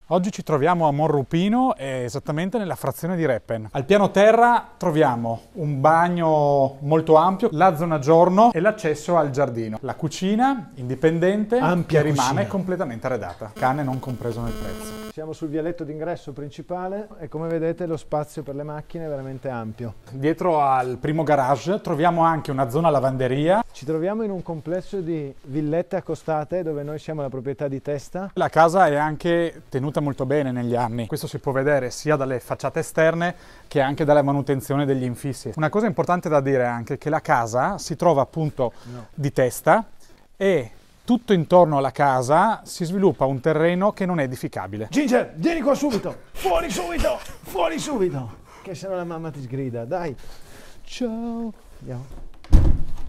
Oggi ci troviamo a Monrupino, esattamente nella frazione di Reppen. Al piano terra troviamo un bagno molto ampio, la zona giorno e l'accesso al giardino. La cucina indipendente Ampia che rimane cucina. completamente arredata, cane non compreso nel prezzo. Siamo sul vialetto d'ingresso principale e come vedete lo spazio per le macchine è veramente ampio. Dietro al primo garage troviamo anche una zona lavanderia. Ci troviamo in un complesso di villette accostate dove noi siamo la proprietà di testa. La casa è anche tenuta molto bene negli anni. Questo si può vedere sia dalle facciate esterne che anche dalla manutenzione degli infissi. Una cosa importante da dire è anche che la casa si trova appunto di testa e tutto intorno alla casa si sviluppa un terreno che non è edificabile. Ginger, vieni qua subito! Fuori subito! Fuori subito! Che se no la mamma ti sgrida, dai! Ciao! Andiamo.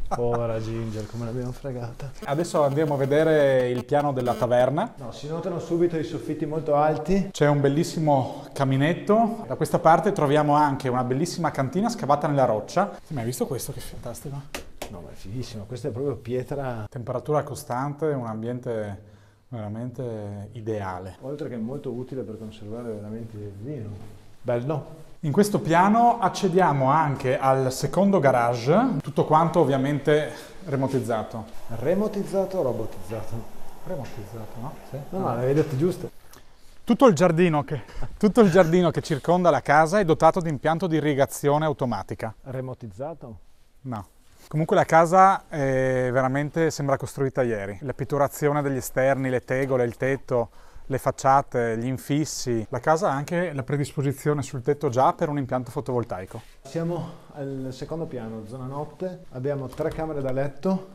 Povera Ginger, come l'abbiamo fregata. Adesso andiamo a vedere il piano della taverna. No, si notano subito i soffitti molto alti. C'è un bellissimo caminetto. Da questa parte troviamo anche una bellissima cantina scavata nella roccia. Ma hai visto questo? Che fantastico! No, ma è fighissimo, questa è proprio pietra. Temperatura costante, un ambiente veramente ideale. Oltre che molto utile per conservare veramente il vino. Bello. In questo piano accediamo anche al secondo garage, tutto quanto ovviamente remotizzato. Remotizzato o robotizzato? Remotizzato, no? Sì. No, ma l'avevi detto giusto. Tutto il giardino che circonda la casa è dotato di impianto di irrigazione automatica. Remotizzato? No. Comunque la casa è veramente sembra costruita ieri. La pitturazione degli esterni, le tegole, il tetto, le facciate, gli infissi. La casa ha anche la predisposizione sul tetto già per un impianto fotovoltaico. Siamo al secondo piano, zona notte. Abbiamo 3 camere da letto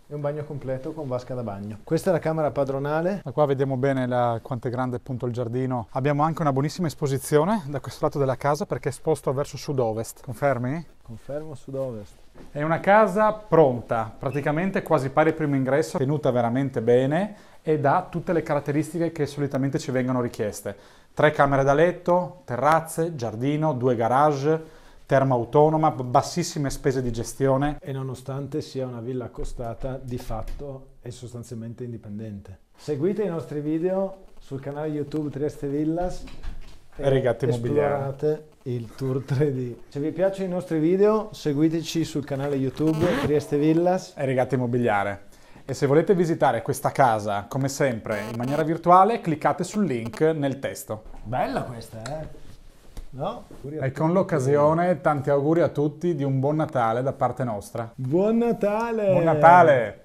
e un bagno completo con vasca da bagno. Questa è la camera padronale. Da qua vediamo bene quanto è grande appunto il giardino. Abbiamo anche una buonissima esposizione da questo lato della casa perché è esposto verso sud-ovest. Confermi? Confermo sud-ovest. È una casa pronta, praticamente quasi pari al primo ingresso, tenuta veramente bene ed ha tutte le caratteristiche che solitamente ci vengono richieste. 3 camere da letto, terrazze, giardino, 2 garage, terma autonoma, bassissime spese di gestione. E nonostante sia una villa accostata, di fatto è sostanzialmente indipendente. Seguite i nostri video sul canale YouTube Trieste Villas e Rigatti Immobiliari. Esplorate il tour 3D. Se vi piacciono i nostri video, seguiteci sul canale YouTube Trieste Villas e Rigatti Immobiliare. E se volete visitare questa casa, come sempre, in maniera virtuale, cliccate sul link nel testo. Bella questa, eh? No? E con l'occasione, tanti auguri a tutti di un buon Natale da parte nostra. Buon Natale! Buon Natale!